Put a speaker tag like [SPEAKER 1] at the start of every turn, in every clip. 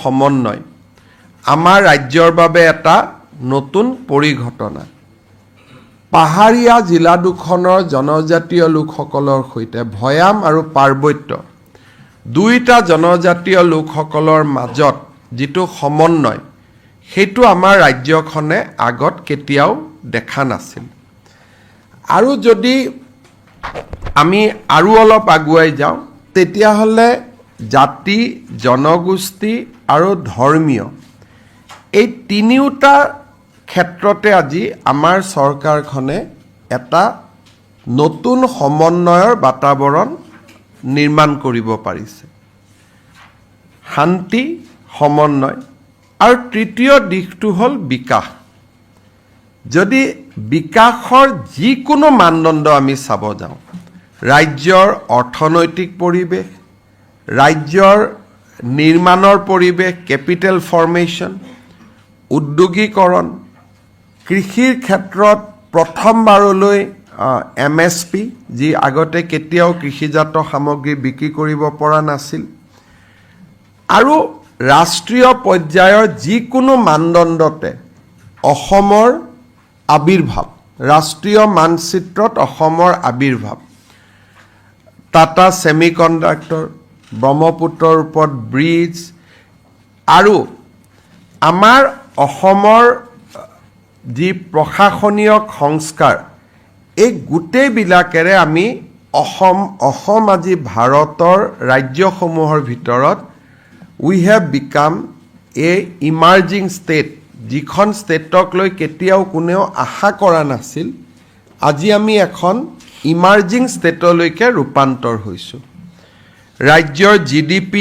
[SPEAKER 1] সমন্বয় আমাৰ ৰাজ্যৰ বাবে এটা নতুন পৰিঘটনা। পাহাৰীয়া জিলা দুখনৰ জনজাতীয় লোকসকলৰ সৈতে ভৈয়াম আৰু পাৰ্বত্য দুইটা জনজাতীয় লোকসকলৰ মাজত যিটো সমন্বয় সেইটো আমাৰ ৰাজ্যখনে আগত কেতিয়াও দেখা নাছিল। আৰু যদি আমি আৰু অলপ আগুৱাই যাওঁ তেতিয়াহ'লে জাতি, জনগোষ্ঠী আৰু ধৰ্মীয় এই তিনিওটা ক্ষেত্ৰতে আজি আমাৰ চৰকাৰখনে এটা নতুন সমন্বয়ৰ বাতাবৰণ নিৰ্মাণ কৰিব পাৰিছে। শান্তি, সমন্বয় আৰু তৃতীয় দিশটো হ'ল বিকাশ। যদি বিকাশৰ যিকোনো মানদণ্ড আমি চাব যাওঁ, ৰাজ্যৰ অৰ্থনৈতিক পৰিৱেশ, ৰাজ্যৰ নিৰ্মাণৰ পৰিৱেশ, কেপিটেল ফৰ্মেশ্যন, উদ্যোগীকৰণ, কৃষিৰ ক্ষেত্ৰত প্ৰথমবাৰলৈ MSP যি আগতে কেতিয়াও কৃষিজাত সামগ্ৰী বিক্ৰী কৰিব পৰা নাছিল, আৰু ৰাষ্ট্ৰীয় পৰ্যায়ৰ যিকোনো মানদণ্ডতে অসমৰ আবিৰ্ভাৱ, ৰাষ্ট্ৰীয় মানচিত্ৰত অসমৰ আবিৰ্ভাৱ, টাটা ছেমিকণ্ডাক্টৰ, ব্ৰহ্মপুত্ৰৰ ওপৰত ব্ৰিজ আৰু আমাৰ অসমৰ যি প্ৰশাসনীয় সংস্কাৰ, এই গোটেইবিলাকেৰে আমি অসম আজি ভাৰতৰ ৰাজ্যসমূহৰ ভিতৰত we have become a emerging state, যিখন ষ্টেটক লৈ কেতিয়াও কোনেও আশা কৰা নাছিল। আজি আমি এখন ইমাৰ্জিং ষ্টেটলৈকে ৰূপান্তৰ হৈছোঁ। ৰাজ্যৰ GDP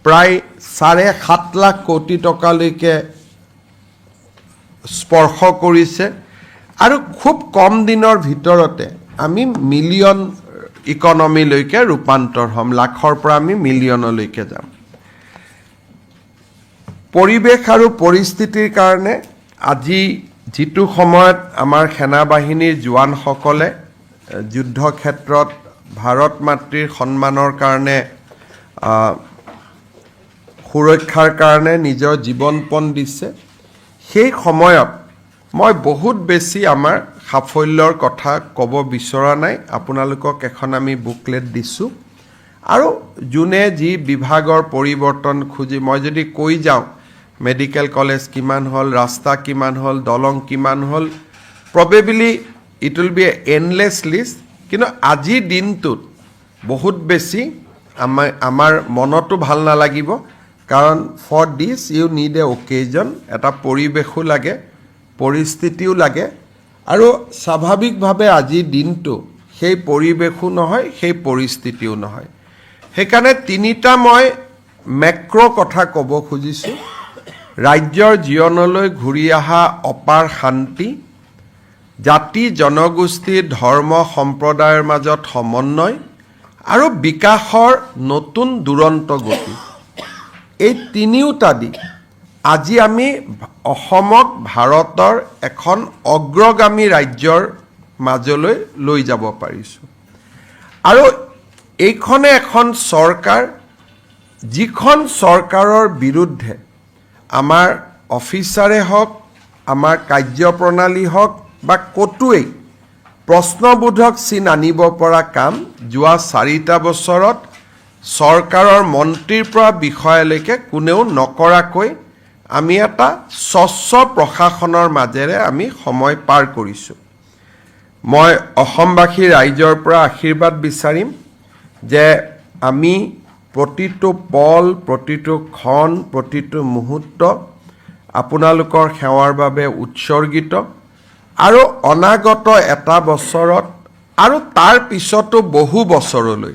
[SPEAKER 1] প্ৰায় 7.5 লাখ কোটি টকালৈকে স্পৰ্শ কৰিছে আৰু খুব কম দিনৰ ভিতৰতে আমি মিলিয়ন ইকনমিলৈকে ৰূপান্তৰ হ'ম, লাখৰ পৰা আমি মিলিয়নলৈকে যাম। পৰিৱেশ আৰু পৰিস্থিতিৰ কাৰণে আজি যিটো সময়ত আমাৰ সেনাবাহিনীৰ জোৱানসকলে যুদ্ধক্ষেত্ৰত ভাৰত মাতৃৰ সন্মানৰ কাৰণে সুৰক্ষাৰ কাৰণে নিজৰ জীৱনপণ দিছে, সেই সময়ত মই বহুত বেছি আমাৰ সাফল্যৰ কথা ক'ব বিচৰা নাই। আপোনালোকক এখন আমি বুকলেট দিছোঁ আৰু যোনে যি বিভাগৰ পৰিৱৰ্তন খুজি, মই যদি কৈ যাওঁ মেডিকেল কলেজ কিমান হ'ল, ৰাস্তা কিমান হ'ল, দলং কিমান হ'ল, probably it will B A endless list. কিন্তু আজিৰ দিনটোত বহুত বেছি আমাৰ মনতো ভাল নালাগিব, কাৰণ for this you need a occasion, এটা পৰিৱেশো লাগে, পৰিস্থিতিও লাগে, আৰু স্বাভাৱিকভাৱে আজিৰ দিনটো সেই পৰিৱেশো নহয়, সেই পৰিস্থিতিও নহয়। সেইকাৰণে তিনিটা মই মেক্ৰ' কথা ক'ব খুজিছোঁ। ৰাজ্যৰ জীৱনলৈ ঘূৰি অহা অপাৰ শান্তি, জাতি, জনগোষ্ঠী, ধৰ্ম, সম্প্ৰদায়ৰ মাজত সমন্বয় আৰু বিকাশৰ নতুন দুৰন্ত গতি, এই তিনিওটা দিশ আজি আমি অসমক ভাৰতৰ এখন অগ্ৰগামী ৰাজ্যৰ মাজলৈ লৈ যাব পাৰিছোঁ। আৰু এইখনে এখন চৰকাৰ, যিখন চৰকাৰৰ বিৰুদ্ধে আমাৰ অফিচাৰে হওক, আমাৰ কাৰ্যপ্ৰণালী হওক বা ক'তোৱেই প্ৰশ্নবোধক চিন আনিব পৰা কাম যোৱা 4টা বছৰত চৰকাৰৰ মন্ত্ৰীৰ পৰা বিষয়ালৈকে কোনেও নকৰাকৈ আমি এটা স্বচ্ছ প্ৰশাসনৰ মাজেৰে আমি সময় পাৰ কৰিছোঁ। মই অসমবাসী ৰাইজৰ পৰা আশীৰ্বাদ বিচাৰিম যে আমি প্ৰতিটো পল, প্ৰতিটো ক্ষণ, প্ৰতিটো মুহূৰ্ত আপোনালোকৰ সেৱাৰ বাবে উৎসৰ্গিত, আৰু অনাগত এটা বছৰত আৰু তাৰ পিছতো বহু বছৰলৈ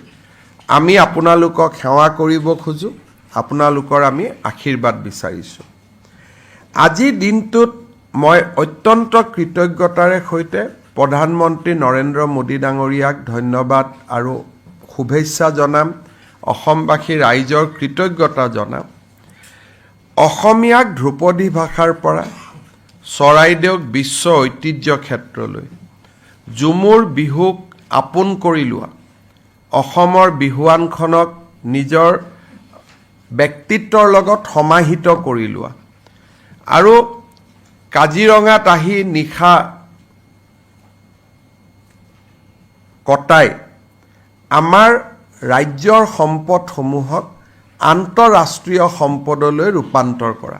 [SPEAKER 1] আমি আপোনালোকক সেৱা কৰিব খোজোঁ, আপোনালোকৰ আমি আশীৰ্বাদ বিচাৰিছোঁ। আজিৰ দিনটোত মই অত্যন্ত কৃতজ্ঞতাৰে সৈতে প্ৰধানমন্ত্ৰী নৰেন্দ্ৰ মোদী ডাঙৰীয়াক ধন্যবাদ আৰু শুভেচ্ছা জনাম, অসমবাসী ৰাইজৰ কৃতজ্ঞতা জনাম। অসমীয়াক ধ্ৰুপদী ভাষাৰ পৰা চৰাইদেউক বিশ্ব ঐতিহ্য ক্ষেত্ৰলৈ, ঝুমুৰ বিহুক আপোন কৰি লোৱা, অসমৰ বিহুৱানখনক নিজৰ ব্যক্তিত্বৰ লগত সমাহিত কৰি লোৱা আৰু কাজিৰঙাত আহি নিশা কটাই আমাৰ ৰাজ্যৰ সম্পদসমূহক আন্তঃৰাষ্ট্ৰীয় সম্পদলৈ ৰূপান্তৰ কৰা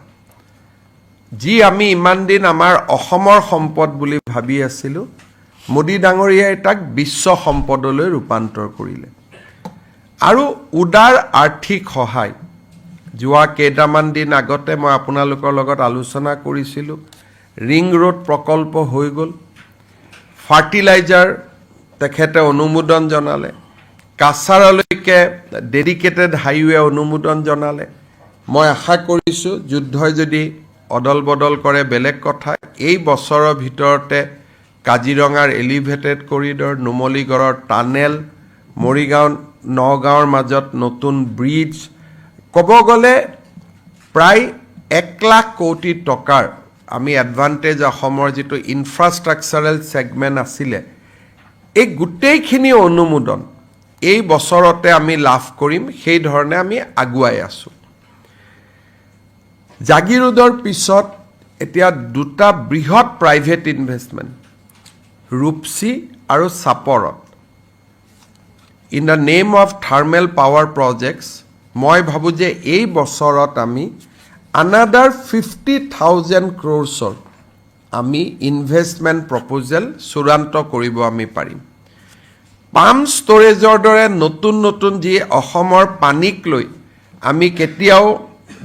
[SPEAKER 1] যি আমি ইমান দিন আমাৰ অসমৰ সম্পদ বুলি ভাবি আছিলোঁ মোদী ডাঙৰীয়াই তাক বিশ্ব সম্পদলৈ ৰূপান্তৰ কৰিলে আৰু উদাৰ আৰ্থিক সহায় যোৱা কেইটামান দিন আগতে মই আপোনালোকৰ লগত আলোচনা কৰিছিলোঁ ৰিং ৰোড প্ৰকল্প হৈ গ'ল ফাৰ্টিলাইজাৰ তেখেতে অনুমোদন জনালে কাছাৰলৈকে ডেডিকেটেড হাইৱে অনুমোদন জনালে মই আশা কৰিছোঁ যুদ্ধই যদি অদল বদল কৰে বেলেগ কথা এই বছৰৰ ভিতৰতে কাজিৰঙাৰ এলিভেটেড কৰিডৰ নুমলীগড়ৰ টানেল মৰিগাঁও নগাঁৱৰ মাজত নতুন ব্ৰিজ ক'ব গ'লে প্ৰায় 1 লাখ কোটি টকাৰ আমি এডভান্টেজ অসমৰ যিটো ইনফ্ৰাষ্ট্ৰাকচাৰেল ছেগমেণ্ট আছিলে এই গোটেইখিনি অনুমোদন এই বছৰতে আমি লাভ কৰিম সেই ধৰণে আমি আগুৱাই আছোঁ জাগিৰোডৰ পিছত এতিয়া দুটা বৃহৎ প্ৰাইভেট ইনভেষ্টমেণ্ট ৰূপসী আৰু চাপৰত in the name of thermal power projects মই ভাবোঁ যে এই বছৰত আমি another 50,000 crores আমি ইনভেষ্টমেণ্ট প্ৰপ'জেল চূড়ান্ত কৰিব আমি পাৰিম পাম ষ্ট'ৰেজৰ দৰে নতুন নতুন যি অসমৰ পানীক লৈ আমি কেতিয়াও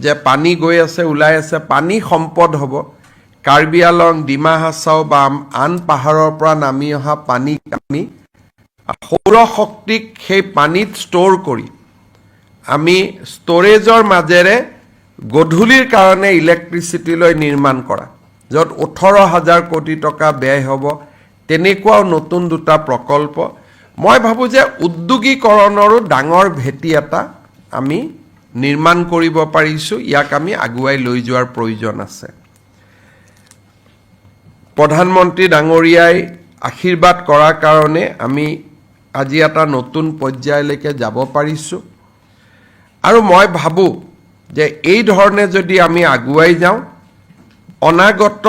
[SPEAKER 1] যে পানী গৈ আছে ওলাই আছে পানী সম্পদ হ'ব কাৰ্বি আলং ডিমা হাছাও বা আন পাহাৰৰ পৰা নামি অহা পানী আমি সৌৰ শক্তিক সেই পানীত ষ্ট'ৰ কৰি আমি ষ্ট'ৰেজৰ মাজেৰে গধূলিৰ কাৰণে ইলেক্ট্ৰিচিটিলৈ নিৰ্মাণ কৰা য'ত 18,000 কোটি টকা ব্যয় হ'ব তেনেকুৱাও নতুন দুটা প্ৰকল্প মই ভাবোঁ যে উদ্যোগীকৰণৰো ডাঙৰ ভেটি এটা আমি নিৰ্মাণ কৰিব পাৰিছোঁ ইয়াক আমি আগুৱাই লৈ যোৱাৰ প্ৰয়োজন আছে প্ৰধানমন্ত্ৰী ডাঙৰীয়াই আশীৰ্বাদ কৰাৰ কাৰণে আমি আজি এটা নতুন পৰ্যায়লৈকে যাব পাৰিছোঁ আৰু মই ভাবোঁ যে এই ধৰণে যদি আমি আগুৱাই যাওঁ অনাগত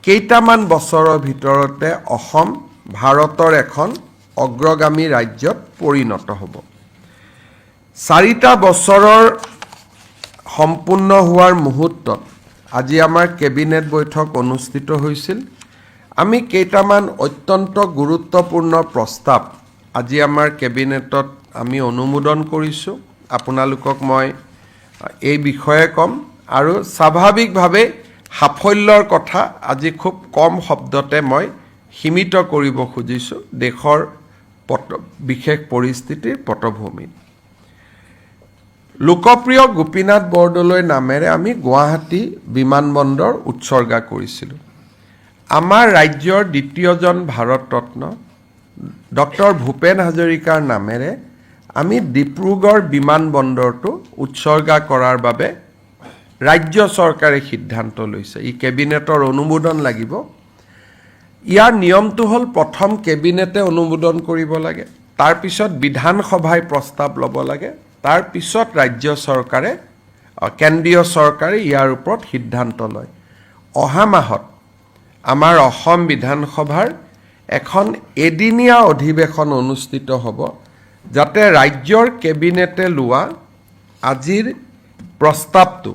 [SPEAKER 1] কেইটামান বছৰৰ ভিতৰতে অসম ভাৰতৰ এখন অগ্ৰগামী ৰাজ্যত পৰিণত হ'ব 4টা বছৰৰ সম্পূৰ্ণ হোৱাৰ মুহূৰ্তত আজি আমাৰ কেবিনেট বৈঠক অনুষ্ঠিত হৈছিল আমি কেইটামান অত্যন্ত গুৰুত্বপূৰ্ণ প্ৰস্তাৱ আজি আমাৰ কেবিনেটত আমি অনুমোদন কৰিছোঁ আপোনালোকক মই এই বিষয়ে কম আৰু স্বাভাৱিকভাৱে সাফল্যৰ কথা আজি খুব কম শব্দতে মই সীমিত কৰিব খুজিছোঁ দেশৰ বিশেষ পৰিস্থিতিৰ পটভূমিত লোকপ্ৰিয় গোপীনাথ বৰদলৈ নামেৰে আমি গুৱাহাটী বিমানবন্দৰ উৎসৰ্গা কৰিছিলোঁ আমাৰ ৰাজ্যৰ দ্বিতীয়জন ভাৰত ৰত্ন ডক্টৰ ভূপেন হাজৰিকাৰ নামেৰে আমি ডিব্ৰুগড় বিমানবন্দৰটো উৎসৰ্গা কৰাৰ বাবে ৰাজ্য চৰকাৰে সিদ্ধান্ত লৈছে ই কেবিনেটৰ অনুমোদন লাগিব ইয়াৰ নিয়মটো হ'ল প্ৰথম কেবিনেটে অনুমোদন কৰিব লাগে তাৰ পিছত বিধানসভাই প্ৰস্তাৱ ল'ব লাগে তাৰ পিছত ৰাজ্য চৰকাৰে কেন্দ্ৰীয় চৰকাৰে ইয়াৰ ওপৰত সিদ্ধান্ত লয় অহা মাহত আমাৰ অসম বিধানসভাৰ এখন এদিনীয়া অধিৱেশন অনুষ্ঠিত হ'ব যাতে ৰাজ্যৰ কেবিনেটে লোৱা আজিৰ প্ৰস্তাৱটো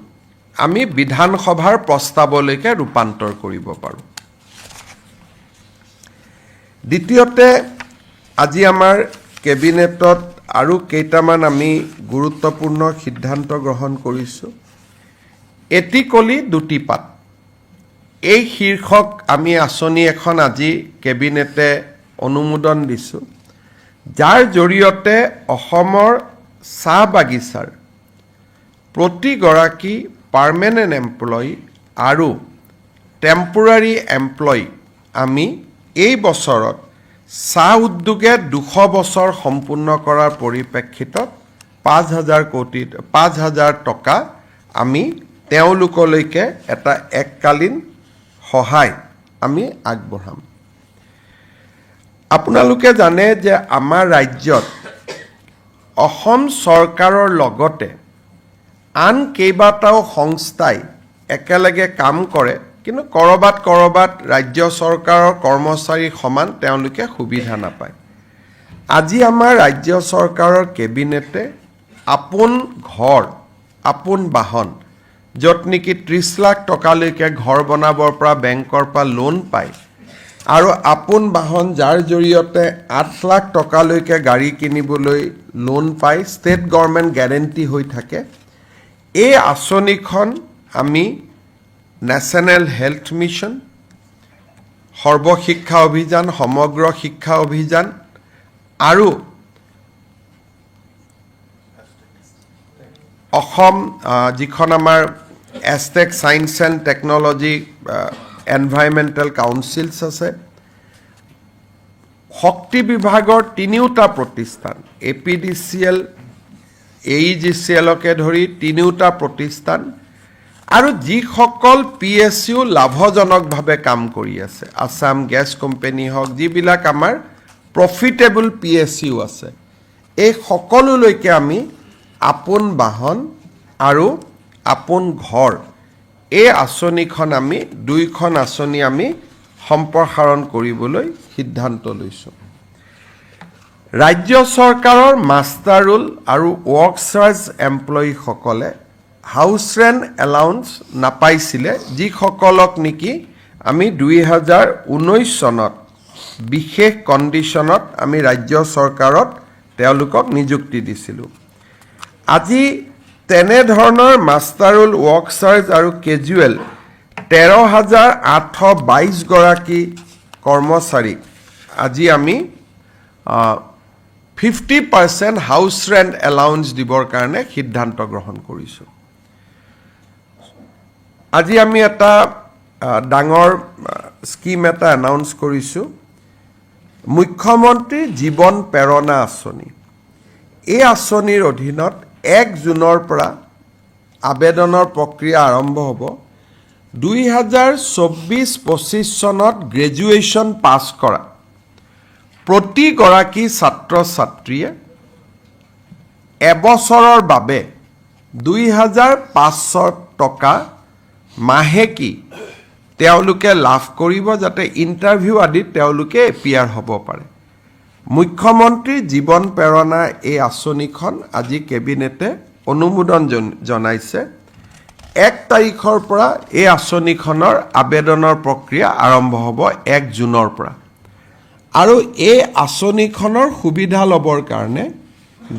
[SPEAKER 1] আমি বিধানসভাৰ প্ৰস্তাৱলৈকে ৰূপান্তৰ কৰিব পাৰোঁ দ্বিতীয়তে আজি আমাৰ কেবিনেটত আৰু কেইটামান আমি গুৰুত্বপূৰ্ণ সিদ্ধান্ত গ্ৰহণ কৰিছোঁ এটি কলি দুটি পাত এই শীৰ্ষক আমি আঁচনি এখন আজি কেবিনেটে অনুমোদন দিছোঁ যাৰ জৰিয়তে অসমৰ চাহ বাগিচাৰ প্ৰতিগৰাকী পাৰ্মানেণ্ট এমপ্লয়ী আৰু টেম্পৰাৰী এমপ্লয়ী আমি এই বছৰত চাহ উদ্যোগে 200 বছৰ সম্পূৰ্ণ কৰাৰ পৰিপ্ৰেক্ষিতত 5,000 টকা আমি তেওঁলোকলৈকে এটা এককালীন সহায় আমি আগবঢ়াম আপোনালোকে জানে যে আমাৰ ৰাজ্যত অসম চৰকাৰৰ লগতে আন কেইবাটাও সংস্থাই একেলগে কাম কৰে, কিন্তু কৰবাত ৰাজ্য চৰকাৰৰ কৰ্মচাৰীৰ সমান তেওঁলোকে সুবিধা নাপায়। আজি আমাৰ ৰাজ্য চৰকাৰৰ কেবিনেটে আপোন ঘৰ, আপোন বাহন, য'ত নেকি 30 লাখ টকালৈকে ঘৰ বনাবৰ পৰা বেংকৰ পৰা লোন পায়, আৰু আপোন বাহন যাৰ জৰিয়তে 8 লাখ টকালৈকে গাড়ী কিনিবলৈ লোন পায়, ষ্টেট গভৰ্ণমেণ্ট গ্যাৰেণ্টি হৈ থাকে। এই আঁচনিখন আমি নেশ্যনেল হেল্থ মিছন, সৰ্বশিক্ষা অভিযান, সমগ্ৰ শিক্ষা অভিযান আৰু অসম যিখন আমাৰ ASTEC science and technology environmental councils আছে, শক্তি বিভাগৰ 3টা প্ৰতিষ্ঠান, APDCL, AEGCLকে ধৰি 3টা প্ৰতিষ্ঠান আৰু যিসকল PSU লাভজনকভাৱে কাম কৰি আছে, আছাম গেছ কোম্পানী হওক, যিবিলাক আমাৰ প্ৰফিটেবল PSU আছে, এই সকলোলৈকে আমি আপোন বাহন আৰু আপোন ঘৰ, এই আঁচনিখন আমি 2খন আঁচনি আমি সম্প্ৰসাৰণ কৰিবলৈ সিদ্ধান্ত লৈছোঁ। ৰাজ্য চৰকাৰৰ মাষ্টাৰ ৰোল আৰু ৱৰ্ক চাৰ্জ এমপ্লয়ীসকলে হাউচ ৰেণ্ট এলাউন্স নাপাইছিলে, যিসকলক নেকি আমি 2019 চনত বিশেষ কণ্ডিশ্যনত আমি ৰাজ্য চৰকাৰত তেওঁলোকক নিযুক্তি দিছিলোঁ। আজি তেনেধৰণৰ মাষ্টাৰ ৰোল, ৱৰ্ক চাৰ্জ আৰু কেজুৱেল 13,822 গৰাকী কৰ্মচাৰীক আজি আমি 50% হাউচ ৰেণ্ট এলাউন্স দিবৰ কাৰণে সিদ্ধান্ত গ্ৰহণ কৰিছোঁ। আজি আমি এটা ডাঙৰ স্কিম এটা এনাউন্স কৰিছোঁ, মুখ্যমন্ত্ৰী জীৱন প্ৰেৰণা আঁচনি। এই আঁচনিৰ অধীনত 1 জুনৰ পৰা আবেদনৰ প্ৰক্ৰিয়া আৰম্ভ হ'ব। 2024-25 চনত গ্ৰেজুৱেশ্যন পাছ কৰা প্ৰতিগৰাকী ছাত্ৰ ছাত্ৰীয়ে এবছৰৰ বাবে 2,500 টকা মাহেকী তেওঁলোকে লাভ কৰিব, যাতে ইণ্টাৰভিউ আদিত তেওঁলোকে এপিয়াৰ হ'ব পাৰে। মুখ্যমন্ত্ৰী জীৱন প্ৰেৰণা এই আঁচনিখন আজি কেবিনেটে অনুমোদন জনাইছে। 1 তাৰিখৰ পৰা এই আঁচনিখনৰ আবেদনৰ প্ৰক্ৰিয়া আৰম্ভ হ'ব 1 জুনৰ পৰা। আৰু এই আঁচনিখনৰ সুবিধা ল'বৰ কাৰণে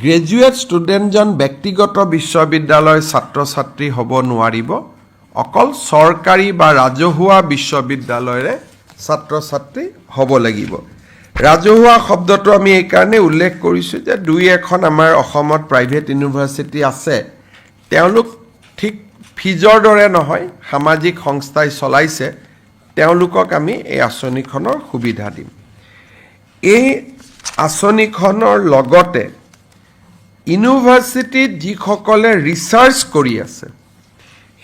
[SPEAKER 1] গ্ৰেজুৱেট ষ্টুডেণ্টজন ব্যক্তিগত বিশ্ববিদ্যালয়ৰ ছাত্ৰ ছাত্ৰী হ'ব নোৱাৰিব, অকল চৰকাৰী বা ৰাজহুৱা বিশ্ববিদ্যালয়ৰে ছাত্ৰ ছাত্ৰী হ'ব লাগিব। ৰাজহুৱা শব্দটো আমি এইকাৰণে উল্লেখ কৰিছোঁ যে 2-1খন আমাৰ অসমত প্ৰাইভেট ইউনিভাৰ্চিটি আছে, তেওঁলোক ঠিক ফিজৰ দৰে নহয়, সামাজিক সংস্থাই চলাইছে, তেওঁলোকক আমি এই আঁচনিখনৰ সুবিধা দিম। এই আঁচনিখনৰ লগতে ইউনিভাৰ্চিটিত যিসকলে ৰিচাৰ্চ কৰি আছে,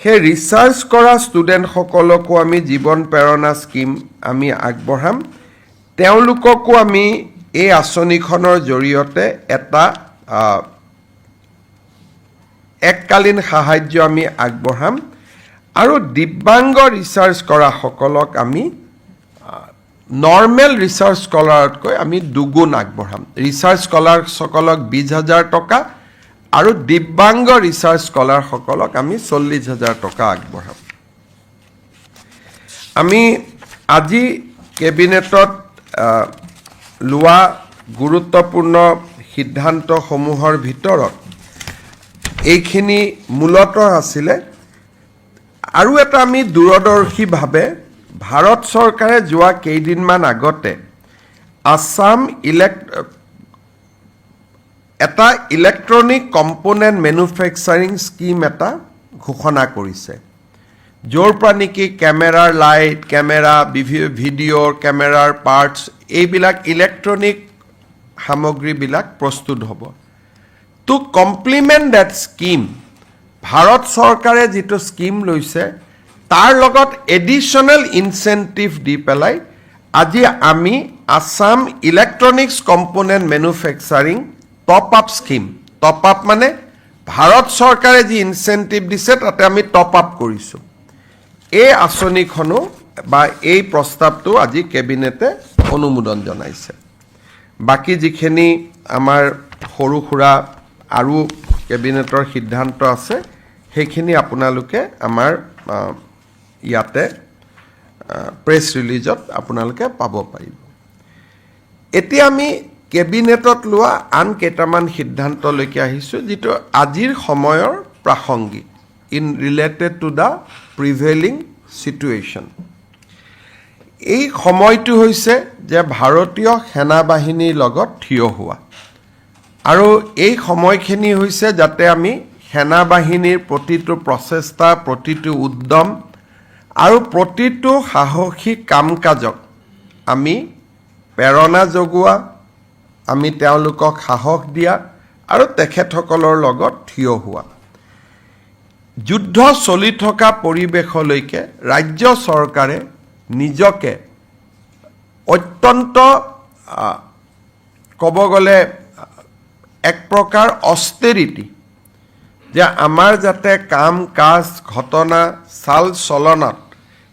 [SPEAKER 1] সেই ৰিচাৰ্চ কৰা ষ্টুডেণ্টসকলকো আমি জীৱন প্ৰেৰণা স্কিম আমি আগবঢ়াম। তেওঁলোককো আমি এই আঁচনিখনৰ জৰিয়তে এটা এককালীন সাহায্য আমি আগবঢ়াম। আৰু দিব্যাংগ ৰিচাৰ্চ কৰাসকলক আমি নৰ্মেল ৰিচাৰ্চ স্কলাৰতকৈ আমি 2 গুণ আগবঢ়াম। ৰিচাৰ্চ স্কলাৰসকলক 20,000 টকা আৰু দিব্যাংগ ৰিচাৰ্চ স্কলাৰসকলক আমি 40,000 টকা আগবঢ়াম। আমি আজি কেবিনেটত লোৱা গুৰুত্বপূৰ্ণ সিদ্ধান্তসমূহৰ ভিতৰত এইখিনি মূলতঃ আছিলে। আৰু এটা আমি দূৰদৰ্শীভাৱে ভাৰত চৰকাৰে যোৱা কেইদিনমান আগতে এটা ইলেক্ট্ৰনিক কম্পোনেণ্ট মেনুফেকচাৰিং স্কিম এটা ঘোষণা কৰিছে, য'ৰ পৰা নেকি কেমেৰাৰ লাইট, কেমেৰা, ভিডিঅ'ৰ কেমেৰাৰ পাৰ্টছ, এইবিলাক ইলেক্ট্ৰনিক সামগ্ৰীবিলাক প্ৰস্তুত হ'ব। To complement that scheme, Bharat চৰকাৰে যিটো স্কিম লৈছে তাৰ লগত এডিশ্যনেল ইনচেণ্টিভ দি পেলাই আজি আমি Assam electronics component manufacturing top up scheme, top up মানে ভাৰত চৰকাৰে যি ইনচেন্টিভ দিছে তাতে আমি টপ আপ কৰিছোঁ এই আঁচনিখনো বা এই প্ৰস্তাৱটো আজি কেবিনেটে অনুমোদন জনাইছে বাকি যিখিনি আমাৰ সৰু সুৰা আৰু কেবিনেটৰ সিদ্ধান্ত আছে সেইখিনি আপোনালোকে আমাৰ ইয়াতে প্ৰেছ ৰিলিজত আপোনালোকে পাব পাৰিব এতিয়া আমি কেবিনেটত লোৱা আন কেইটামান সিদ্ধান্তলৈকে আহিছোঁ যিটো আজিৰ সময়ৰ প্ৰাসংগিক ইন ৰিলেটেড টু দ্য প্ৰিভেইলিং সিটুৱেশ্যন এই সময়টো হৈছে যে ভাৰতীয় সেনা বাহিনীৰ লগত থিয় হোৱা আৰু এই সময়খিনি হৈছে যাতে আমি সেনা বাহিনীৰ প্ৰতিটো প্ৰচেষ্টা প্ৰতিটো উদ্যম আৰু প্ৰতিটো সাহসী কাম কাজক আমি প্ৰেৰণা যোগোৱা আমি তেওঁলোকক সাহস দিয়া আৰু তেখেতসকলৰ লগত থিয় হোৱা যুদ্ধ চলি থকা পৰিৱেশলৈকে ৰাজ্য চৰকাৰে নিজকে অত্যন্ত ক'ব গ'লে এক প্ৰকাৰ অষ্টেৰিটি যে আমাৰ যাতে কাম কাজ ঘটনা চাল চলনত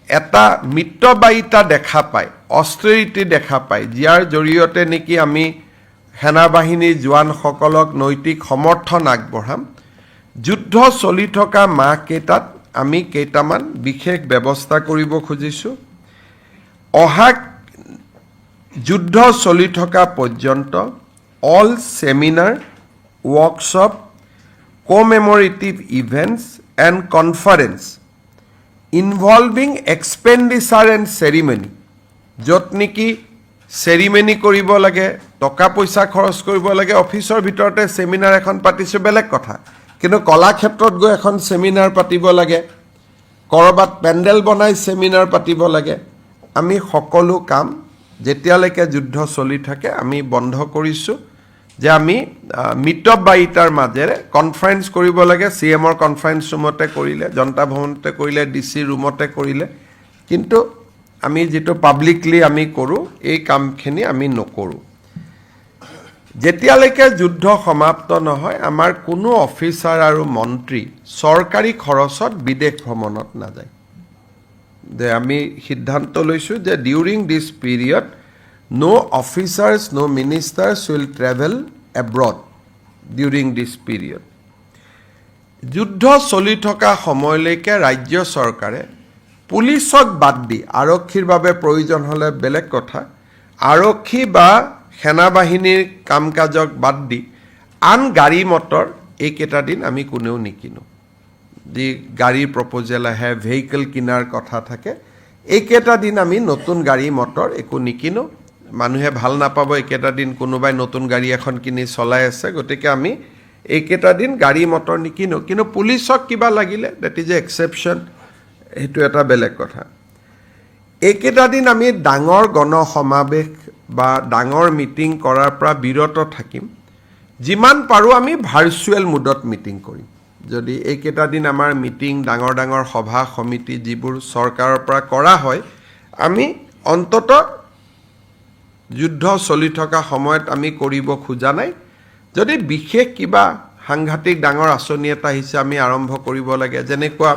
[SPEAKER 1] এটা মিতব্যয়িতা দেখা পায় অষ্টেৰিটি দেখা পায় যাৰ জৰিয়তে নেকি আমি সেনা বাহিনীৰ জোৱানসকলক নৈতিক সমৰ্থন আগবঢ়াম যুদ্ধ চলি থকা মাহকেইটাত আমি কেইটামান বিশেষ ব্যৱস্থা কৰিব খুজিছোঁ অহা যুদ্ধ চলি থকা পৰ্যন্ত all seminar workshop commemorative events and conference involving expenditure and ceremony য'ত নেকি চেৰিমনি কৰিব লাগে টকা পইচা খৰচ কৰিব লাগে অফিচৰ ভিতৰতে সেমিনাৰ এখন পাতিছোঁ বেলেগ কথা কিন্তু কলাক্ষেত্ৰত গৈ এখন সেমিনাৰ পাতিব লাগে কৰবাত পেণ্ডেল বনাই সেমিনাৰ পাতিব লাগে আমি সকলো কাম যেতিয়ালৈকে যুদ্ধ চলি থাকে আমি বন্ধ কৰিছোঁ যে আমি মিতব্যয়িতাৰ মাজেৰে কনফাৰেন্স কৰিব লাগে সিএমৰ কনফাৰেন্স ৰুমতে কৰিলে জনতা ভৱনতে কৰিলে ডিসি ৰুমতে কৰিলে কিন্তু আমি যেটো পাব্লিকলি আমি কৰোঁ এই কামখিনি আমি নকৰোঁ যেতিয়ালৈকে যুদ্ধ সমাপ্ত নহয় আমাৰ কোনো অফিচাৰ আৰু মন্ত্ৰী চৰকাৰী খৰচত বিদেশ ভ্ৰমণত নাযায় যে আমি সিদ্ধান্ত লৈছোঁ যে during this period no officers no ministers will travel abroad during this period যুদ্ধ চলি থকা সময়লৈকে ৰাজ্য চৰকাৰে পুলিচক বাদ দি আৰক্ষীৰ বাবে প্ৰয়োজন হলে বেলেগ কথা আৰক্ষী বা সেনা বাহিনীৰ কামকাজক বাদ দি আন গাড়ী মটৰ এই কেইটা দিন আমি কোনেও নিকিনো দি গাড়ীৰ প্ৰপ'জেল আহে ভেহিকল কিনাৰ কথা থাকে এই কেইটা দিন আমি নতুন গাড়ী মটৰ একো নিকিনো মানুহে ভাল নাপাব একেটা দিন কোনোবাই নতুন গাড়ী এখন কিনি চলাই আছে গতিকে আমি একেটা দিন গাড়ী মটৰ নিকিনো কিন্তু পুলিচক কিবা লাগিলে দ্যাট ইজ এ এক্সেপশন হেতু এটা বেলেগ কথা একেটা দিন আমি ডাঙৰ গণ সমাবেশ বা ডাঙৰ মিটিং কৰাৰ পৰা বিৰত থাকিম যিমান পাৰো আমি ভাৰ্চুৱেল মোডত মিটিং কৰিম যদি একেটা দিন আমাৰ মিটিং ডাঙৰ ডাঙৰ সভা সমিতি যিবোৰ চৰকাৰৰ পৰা কৰা হয় আমি অন্তত যুদ্ধ চলি থকা সময়ত আমি কৰিব খোজা নাই যদি বিশেষ কিবা সাংঘাতিক ডাঙৰ আঁচনি এটা আহিছে আমি আৰম্ভ কৰিব লাগে যেনেকুৱা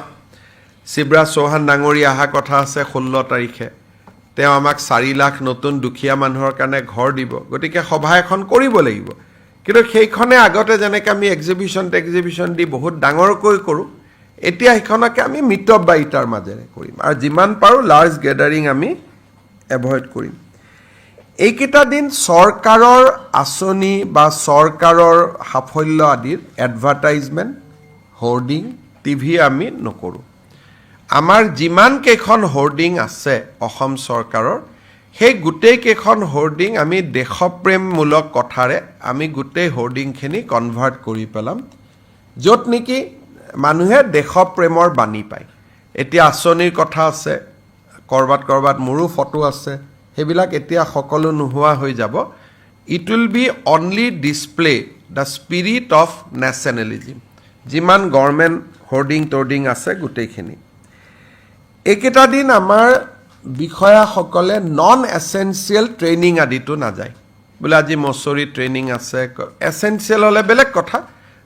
[SPEAKER 1] শিৱৰাজ চৌহান ডাঙৰী আহা কথা আছে 16 তাৰিখে তেওঁ আমাক 4 লাখ নতুন দুখীয়া মানুহৰ কাৰণে ঘৰ দিব গতিকে সভা এখন কৰিব লাগিব কিন্তু সেইখনে আগতে যেনেকৈ আমি এক্সিবিশন দি বহুত ডাঙৰকৈ কৰোঁ এতিয়া সেইখনকে আমি মিতব্যয়িতাৰ মাজেৰে কৰিম আৰু যিমান পাৰোঁ লাৰ্জ গেদাৰিং আমি এভয়েড কৰিম এইকেইটা দিন চৰকাৰৰ আঁচনি বা চৰকাৰৰ সাফল্য আদিৰ এডভাৰটাইজমেণ্ট হোৰ্ডিং টিভি আমি নকৰোঁ আমাৰ যিমান কেইখন হোৰ্ডিং আছে অসম চৰকাৰৰ সেই গোটেই কেইখন হোৰ্ডিং আমি দেশপ্ৰেমমূলক কথাৰে আমি গোটেই হোৰ্ডিংখিনি কনভাৰ্ট কৰি পেলাম য'ত নেকি মানুহে দেশপ্ৰেমৰ বাণী পায় এতিয়া আঁচনিৰ কথা আছে কৰবাত মোৰো ফটো আছে সেইবিলাক এতিয়া সকলো নোহোৱা হৈ যাব it will be only display the spirit of nationalism যিমান গভৰ্ণমেণ্ট হোৰ্ডিং আছে গোটেইখিনি এইকেইটা দিন আমাৰ বিষয়াসকলে নন এসেনশিয়েল ট্ৰেইনিং আদিতো নাযায় বোলে আজি মছৰি ট্ৰেইনিং আছে এসেনশিয়েল হলে বেলেগ কথা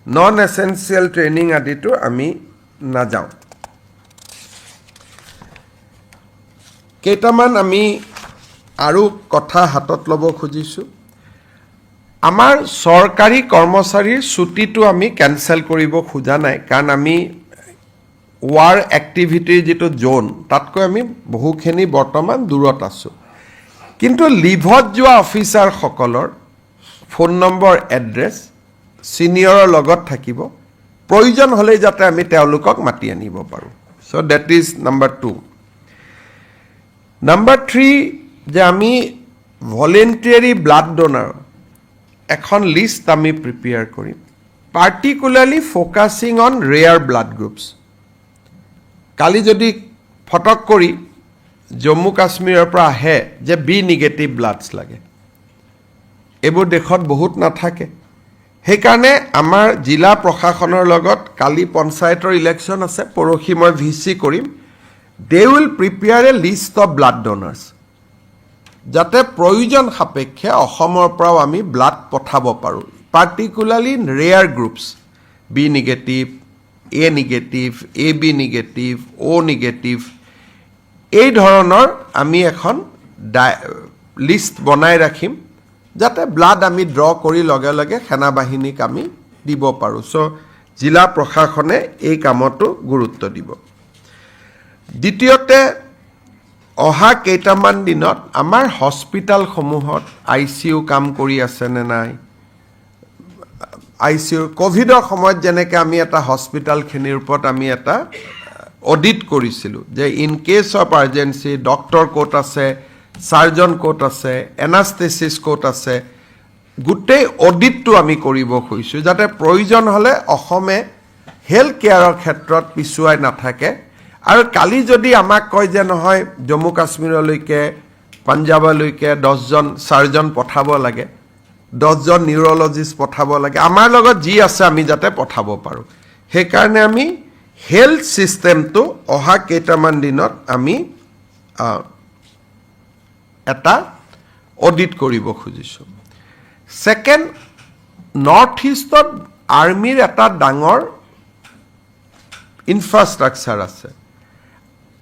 [SPEAKER 1] নন এসেনচিয়েল ট্ৰেইনিং আদিটো আমি নাযাওঁ কেইটামান আমি আৰু কথা হাতত ল'ব খুজিছোঁ আমাৰ চৰকাৰী কৰ্মচাৰীৰ ছুটিটো আমি কেনসেল কৰিব খোজা নাই কাৰণ আমি war activity যেটো জোন তাতকৈ আমি বহুখিনি বৰ্তমান দূৰত আছো কিন্তু লিভত যোৱা অফিচাৰ সকলৰ ফোন নম্বৰ এড্ৰেছ সিনিয়ৰৰ লগত থাকিব প্ৰয়োজন হলে যাতে আমি তেওঁলোকক মাতি আনিব পাৰো so that is number 2 number 3 যে আমি ভলেন্টাৰী ব্লাড ডোনাৰ এখন লিষ্ট আমি প্ৰিপেয়াৰ কৰিম particularly focusing on rare blood groups কালি যদি ফটক কৰি জম্মু কাশ্মীৰৰ পৰা আহে যে বি নিগেটিভ ব্লাডছ লাগে এবোৰ দেখত বহুত নাথাকে হেকাৰণে আমাৰ জিলা প্ৰশাসনৰ লগত কালি পঞ্চায়তৰ ইলেকশ্যন আছে পৰখি মই ভিসি কৰিম they will prepare a list of blood donors যাতে প্ৰয়োজন সাপেক্ষে অসমৰ পৰাও আমি ব্লাড পঠাব পাৰো particularly rare groups B negative A negative, AB negative, O negative এই ধৰণৰ আমি এখন লিষ্ট বনাই ৰাখিম যাতে ব্লাড আমি ড্ৰ কৰি লগে লগে সেনা বাহিনীক আমি দিব পাৰো সো জিলা প্ৰশাসনে এই কামটো গুৰুত্ব দিব দ্বিতীয়তে অহা কেইটামান দিনত আমাৰ হস্পিটাল সমূহত ICU কাম কৰি আছে নে নাই ICU কোভিডৰ সময়ত যেনেকৈ আমি এটা হস্পিটাল খিনিৰ ওপৰত আমি এটা অডিট কৰিছিলো যে in case of urgency doctor coat আছে সাৰ্জন কোট আছে এনাস্থেসিস কোট আছে গুটেই অডিটটো আমি কৰিব খুজিছো যাতে প্ৰয়োজন হলে অসমে হেলথ কেয়াৰৰ ক্ষেত্ৰত পিছুৱাই নাথাকে আৰু কালি যদি আমাক কয় যে নহয় জম্মু কাশ্মীৰলৈকে পাঞ্জাবলৈকে 10 জন সাৰ্জন পঠাব লাগে 10 জন নিউৰোলজিষ্ট পঠাব লাগে আমাৰ লগত যি আছে আমি যাতে পঠাব পাৰো সেই কাৰণে আমি হেলথ সিস্টেমটো অহা কেইটামান দিনত আমি এটা অডিট কৰিব খুজিছো সেকেন্ড নৰ্থ ইষ্টত আৰ্মিৰ এটা ডাঙৰ ইনফ্ৰাষ্ট্ৰাকচাৰ আছে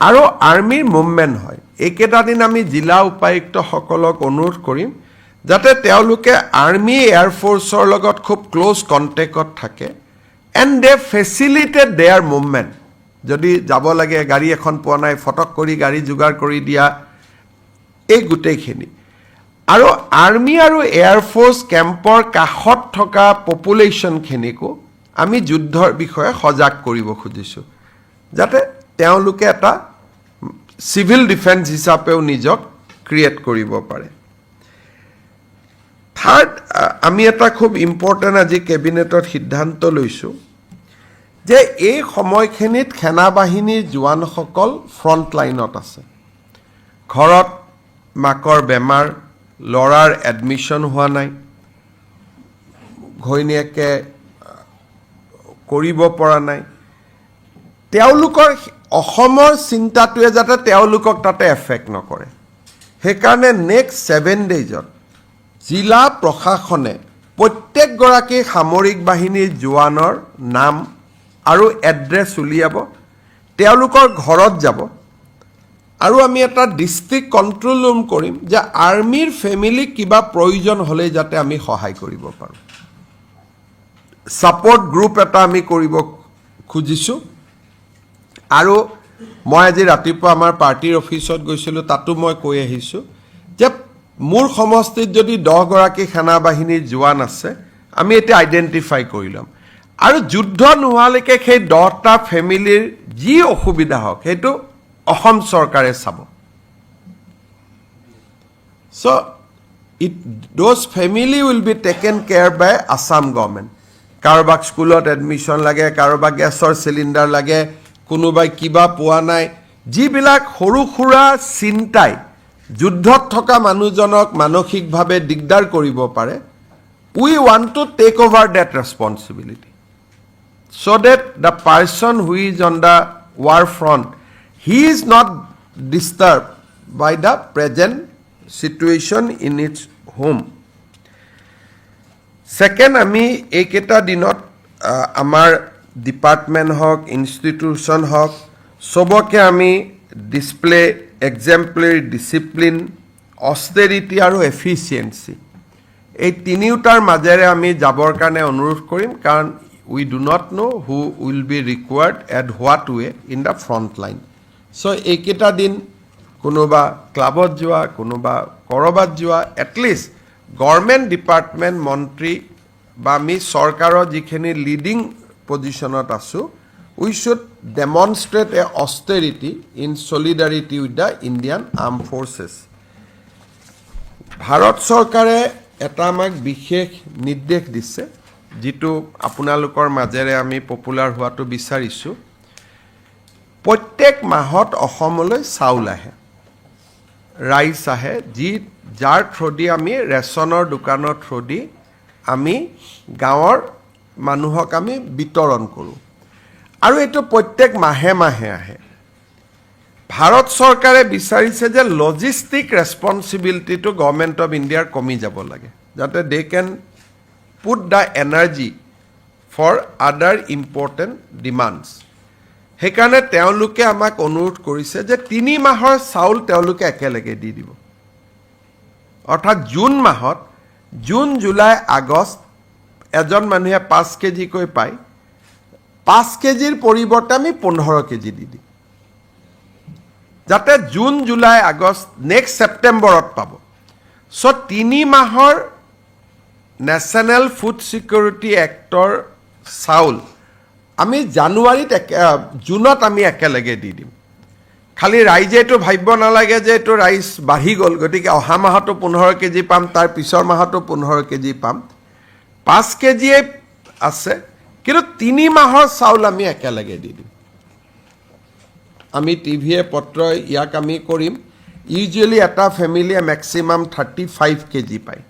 [SPEAKER 1] আৰু আৰ্মিৰ মুভমেন্ট হয় এইকেইটা দিন আমি জিলা উপায়ুক্ত সকলক অনুৰোধ কৰিম যাতে তেওঁলোকে আৰ্মি এয়াৰ ফোৰ্সৰ লগত খুব ক্লোজ কন্টেক্টত থাকে and they facilitate their movement যদি যাব লাগে গাড়ী এখন পোৱা নাই ফটক কৰি গাড়ী যোগাৰ কৰি দিয়া এই গুটেইখিনি আৰু আৰ্মি আৰু এয়াৰ ফোৰ্স কেম্পৰ কাখত থকা পপুলেশন খিনিকো আমি যুদ্ধৰ বিষয়ে সজাগ কৰিব খুজিছো যাতে তেওঁলোকে এটা সিভিল ডিফেন্স হিচাপেও নিজক ক্ৰিয়েট কৰিব পাৰে থাৰ্ড আমি এটা খুব ইম্পৰ্টেন্ট আজি কেবিনেটৰ সিদ্ধান্ত লৈছো যে এই সময়খিনিত সেনা বাহিনীৰ জোৱানসকল ফ্ৰন্ট লাইনত আছে ঘৰত মাকৰ বেমাৰ লৰাৰ এডমিশন হোৱা নাই ঘৈণীয়েকে কৰিব পৰা নাই তেওঁলোকৰ অসমৰ চিন্তাটোৱে যাতে তেওঁলোকক তাতে এফেক্ট নকৰে সেই কাৰণে নেক্সট 7 ডেজত জিলা প্ৰশাসনে প্ৰত্যেক গৰাকী সামৰিক বাহিনীৰ জোৱানৰ নাম আৰু এড্ৰেছ উলিয়াব তেওঁলোকৰ ঘৰত যাব আৰু আমি এটা ডিস্ট্ৰিক্ট কন্ট্ৰোল ৰুম কৰিম যে আৰ্মিৰ ফ্যামিলি কিবা প্ৰয়োজন হলে যাতে আমি সহায় কৰিব পাৰো সাপোৰ্ট গ্ৰুপ এটা আমি কৰিব খুজিছো আৰু মই আজি ৰাতিপুৱা আমাৰ পাৰ্টিৰ অফিচত গৈছিলো তাতো মই কৈ আহিছো যে মোৰ সমষ্টিত যদি 10 গৰাকী সেনা বাহিনীৰ জোৱান আছে আমি এটা আইডেন্টিফাই কৰিলাম আৰু যুদ্ধ নোহালৈকে সেই 10টা ফ্যামিলিৰ যি অসুবিধা হওক হেতু অসম চৰকাৰে চাব so those family will be taken care by Assam government কাৰোবাক স্কুলত এডমিশন লাগে কাৰোবাক গেছৰ সিলিন্ডাৰ লাগে কোনোবাই কিবা পোৱা নাই যিবিলাক সৰু খুৰা চিন্তাই যুদ্ধত থকা মানুহজনক মানসিকভাৱে দিগদাৰ কৰিব পাৰে we want to take over that responsibility so that the person who is on the war front he is not disturbed by the present situation in its home second আমি এইকেটা দিনত আমাৰ ডিপাৰ্টমেণ্ট হওক ইনষ্টিটিউশ্যন হওক সবকে আমি display এক্সাম্পলাৰী discipline অষ্টেৰিটি আৰু efficiency এই তিনিওটাৰ মাজেৰে আমি যাবৰ কাৰণে অনুৰোধ কৰিম কাৰণ we do not know who will be required at what way in the front line. So এইকেইটা দিন কোনোবা ক্লাবত যোৱা কোনোবা কৰবাত যোৱা at least গভৰ্ণমেণ্ট ডিপাৰ্টমেণ্ট মন্ত্ৰী বা আমি চৰকাৰৰ যিখিনি লিডিং পজিশ্যনত আছোঁ we should demonstrate a austerity in solidarity with the Indian Armed Forces. Bharat চৰকাৰে এটা আমাক বিশেষ নিৰ্দেশ দিছে যিটো আপোনালোকৰ মাজেৰে আমি পপুলাৰ হোৱাটো বিচাৰিছোঁ প্ৰত্যেক মাহত অসমলৈ চাউল আহে ৰাইচ আহে যাৰ থ্ৰুদি আমি ৰেচনৰ দোকানৰ থ্ৰুদি আমি গাঁৱৰ মানুহক আমি বিতৰণ কৰোঁ আৰু এইটো প্ৰত্যেক মাহে মাহে আহে ভাৰত চৰকাৰে বিচাৰিছে যে লজিষ্টিক ৰেছপন্সিবিলিটিটো গভৰ্ণমেণ্ট অফ ইণ্ডিয়াৰ কমি যাব লাগে যাতে দে কেন put the energy for other important demands. সেইকাৰণে তেওঁলোকে আমাক অনুৰোধ কৰিছে যে 3 মাহৰ চাউল তেওঁলোকে একেলগে দি দিব অৰ্থাৎ জুন মাহত জুন জুলাই আগষ্ট এজন মানুহে 5 কেজি কৈ পায় 5 কেজিৰ পৰিৱৰ্তে আমি 15 কেজি দি দিম যাতে জুন জুলাই আগষ্ট নেক্সট ছেপ্টেম্বৰত পাব সো 3 মাহৰ নেশ্যনেল ফুড সিকিউৰিটি এক্টৰ চাউল আমি জানুৱাৰীত জুনত আমি একেলগে দি দিম খালি ৰাইজে এইটো ভাবিব নালাগে যে এইটো ৰাইচ বাঢ়ি গ'ল গতিকে অহা মাহতো 15 কেজি পাম তাৰ পিছৰ মাহতো 15 কেজি পাম 5 কেজিয়ে আছে কিন্তু 3 মাহৰ চাউল আমি একেলগে দি দিম আমি টিভিয়ে পত্ৰ ইয়াক আমি কৰিম ইউজুৱেলি এটা ফেমিলিয়ে মেক্সিমাম 35 কেজি পায়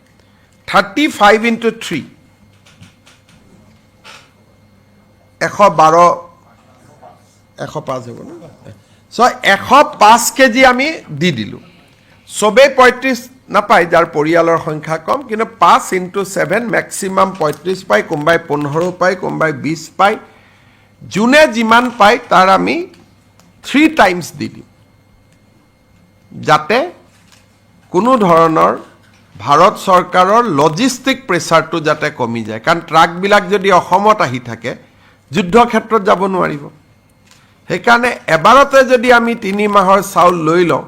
[SPEAKER 1] 35 into 3 112 105 হ'ব না সো 105 কেজি আমি দি দিলো সবে 35 নাপায় যাৰ পৰিয়ালৰ সংখ্যা কম কিন্তু 5 into 7 মেক্সিমাম 35 পায় কোনবাই 15 পায় কোনবাই 20 পায় জুনে যিমান পায় তাৰ আমি 3 টাইমছ দি দিম যাতে কোনো ধৰণৰ ভাৰত চৰকাৰৰ লজিষ্টিক প্ৰেছাৰটো যাতে কমি যায় কাৰণ ট্ৰাকবিলাক যদি অসমত আহি থাকে যুদ্ধ ক্ষেত্ৰত যাব নোৱাৰিব সেইকাৰণে এবাৰতে যদি আমি 3 মাহৰ চাউল লৈ লওঁ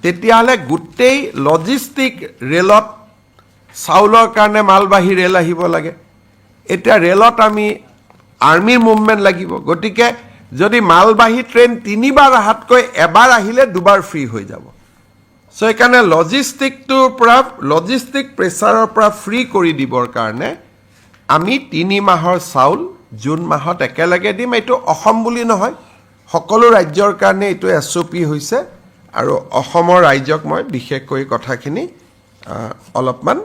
[SPEAKER 1] তেতিয়াহ'লে গোটেই লজিষ্টিক ৰেলত চাউলৰ কাৰণে মালবাহী ৰেল আহিব লাগে এতিয়া ৰেলত আমি আৰ্মিৰ মুভমেণ্ট লাগিব গতিকে যদি মালবাহী ট্ৰেইন 3 বাৰ আহাতকৈ এবাৰ আহিলে 2 বাৰ ফ্ৰী হৈ যাব সো এইকাৰণে লজিষ্টিক প্ৰেছাৰৰ পৰা ফ্ৰী কৰি দিবৰ কাৰণে আমি 3 মাহৰ চাউল জুন মাহত একেলগে দিম এইটো অসম বুলি নহয় সকলো ৰাজ্যৰ কাৰণে এইটো এছঅপি হৈছে আৰু অসমৰ ৰাজ্যক মই বিশেষকৈ কথাখিনি অলপমান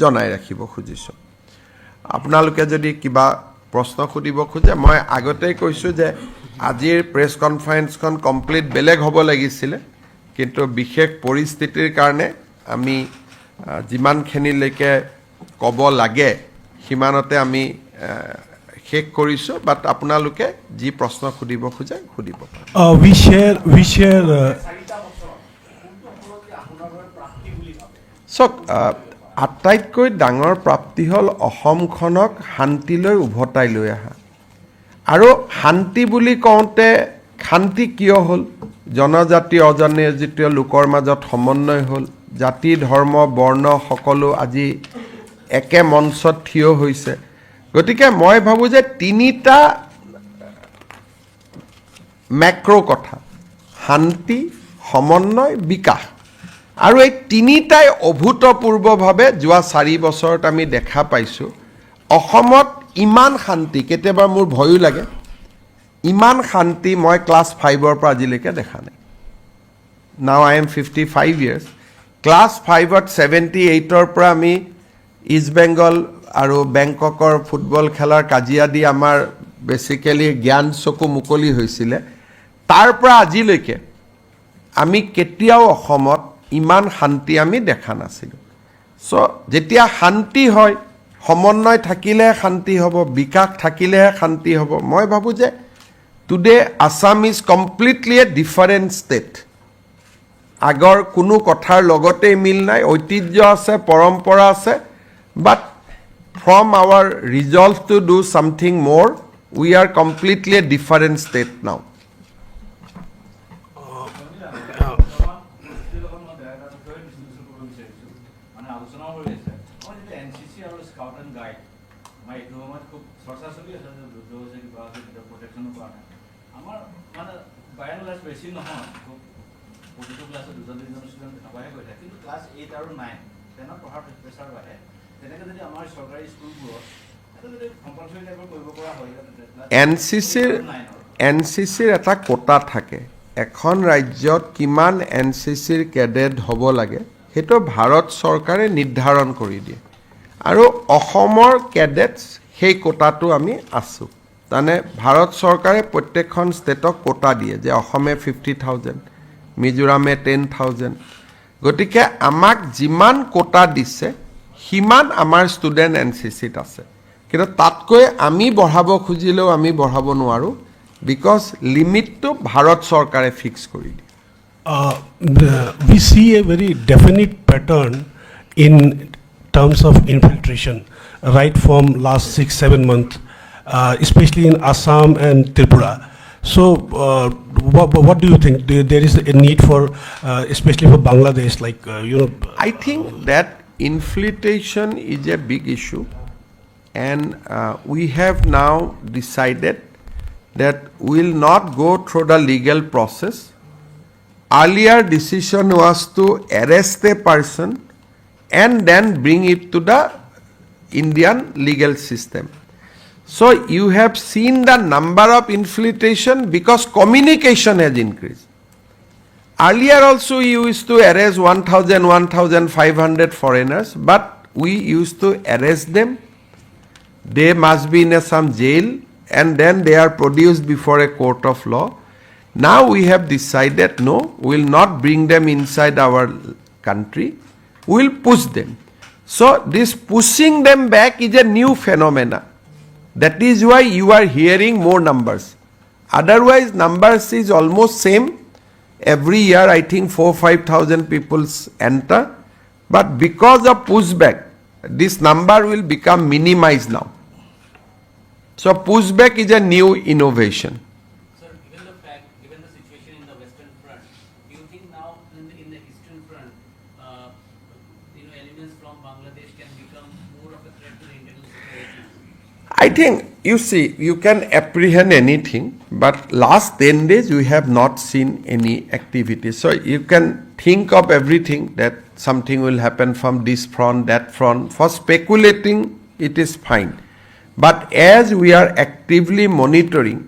[SPEAKER 1] জনাই ৰাখিব খুজিছোঁ আপোনালোকে যদি কিবা প্ৰশ্ন সুধিব খোজে মই আগতেই কৈছোঁ যে আজিৰ প্ৰেছ কনফাৰেন্সখন কমপ্লিট বেলেগ হ'ব লাগিছিলে কিন্তু বিশেষ পৰিস্থিতিৰ কাৰণে আমি যিমানখিনিলৈকে ক'ব লাগে সিমানতে আমি শেষ কৰিছোঁ বাট আপোনালোকে যি প্ৰশ্ন সুধিব খোজে সুধিব
[SPEAKER 2] we share
[SPEAKER 1] চাওক আটাইতকৈ ডাঙৰ প্ৰাপ্তি হ'ল অসমখনক শান্তিলৈ উভতাই লৈ অহা আৰু শান্তি বুলি কওঁতে শান্তি কিয় হ'ল জনজাতি অজনজাতীয় লোকৰ মাজত সমন্বয় হ'ল জাতি ধৰ্ম বৰ্ণ সকলো আজি একে মঞ্চত থিয় হৈছে গতিকে মই ভাবোঁ যে 3টা মেক্ৰ কথা শান্তি সমন্বয় বিকাশ আৰু এই 3টাই অভূতপূৰ্বভাৱে যোৱা 4 বছৰত আমি দেখা পাইছোঁ অসমত ইমান শান্তি কেতিয়াবা মোৰ ভয়ো লাগে ইমান শান্তি মই ক্লাছ 5ৰ পৰা আজিলৈকে দেখা নাই now I am 55 years class 5ত 78ৰ পৰা আমি ইষ্ট বেংগল আৰু বেংককৰ ফুটবল খেলাৰ কাজিয়া দি আমাৰ বেসিক্যালি জ্ঞান চকু মুকলি হৈছিলে তাৰ পৰা আজিলৈকে আমি কেতিয়াও অসমত ইমান শান্তি আমি দেখা নাছিলোঁ সো যেতিয়া শান্তি হয় সমন্বয় থাকিলেহে শান্তি হ'ব, বিকাশ থাকিলেহে শান্তি হ'ব। মই ভাবোঁ যে today Assam is completely a different state. আগৰ কোনো কথাৰ লগতেই মিল নাই, ঐতিহ্য আছে, পৰম্পৰা আছে, but from our resolve to do something more, we are completely a different state now. NCCৰ এটা কোটা থাকে। এখন ৰাজ্যত কিমান NCCৰ কেডেট হ'ব লাগে সেইটো ভাৰত চৰকাৰে নিৰ্ধাৰণ কৰি দিয়ে, আৰু অসমৰ কেডেটছ সেই কোটাটো আমি আছোঁ। তাৰমানে ভাৰত চৰকাৰে প্ৰত্যেকখন ষ্টেটক কোটা দিয়ে যে অসমে 50,000, মিজোৰামে 10,000। গতিকে আমাক যিমান কোটা দিছে সিমান আমাৰ ষ্টুডেণ্ট NCCত আছে, কিন্তু তাতকৈ আমি বঢ়াব খুজিলেও আমি বঢ়াব নোৱাৰোঁ, বিকজ লিমিটটো ভাৰত চৰকাৰে ফিক্স কৰি দিয়ে।
[SPEAKER 2] We see a very definite pattern in terms of infiltration right from last 6-7 months, especially in Assam and Tripura. So what do you think? There is a need for, especially for Bangladesh, like,
[SPEAKER 1] I think that infiltration is a big issue, and we have now decided that we will not go through the legal process. Earlier decision was to arrest a person and then bring it to the Indian legal system. So you have seen the number of infiltration because communication has increased. Earlier also we used to arrest 1,000, 1,500 foreigners, but we used to arrest them. They must be in some jail, and then they are produced before a court of law. Now we have decided, no, we will not bring them inside our country, we will push them. So this pushing them back is a new phenomena. That is why you are hearing more numbers. Otherwise numbers is almost same. Every year I think 4,000-5,000 people enter, but because of pushback, this number will become minimized now. So pushback is a new innovation.
[SPEAKER 3] Sir, given the situation in the Western Front, do you think now in the Eastern Front, elements from Bangladesh can become more of a threat to the internal security?
[SPEAKER 1] I think, you see, you can apprehend anything, but last 10 days we have not seen any activity. So you can think of everything that something will happen from this front, that front. For speculating, it is fine. But as we are actively monitoring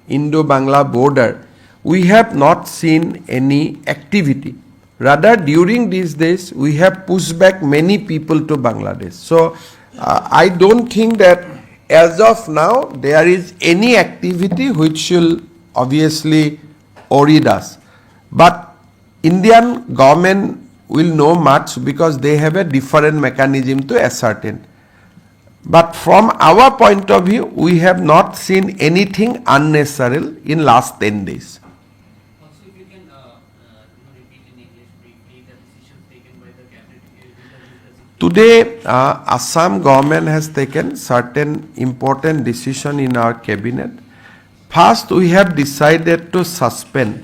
[SPEAKER 1] Indo-Bangla border, we have not seen any activity. Rather, during these days, we have pushed back many people to Bangladesh. So I don't think that as of now there is any activity which will obviously worry us. But Indian government will know much because they have a different mechanism to ascertain. But from our point of view, we have not seen anything unnecessary in last 10 days.
[SPEAKER 3] Also, if you can repeat in English briefly the decisions taken by the cabinet.
[SPEAKER 1] Today, Assam government has taken certain important decision in our cabinet. First, we have decided to suspend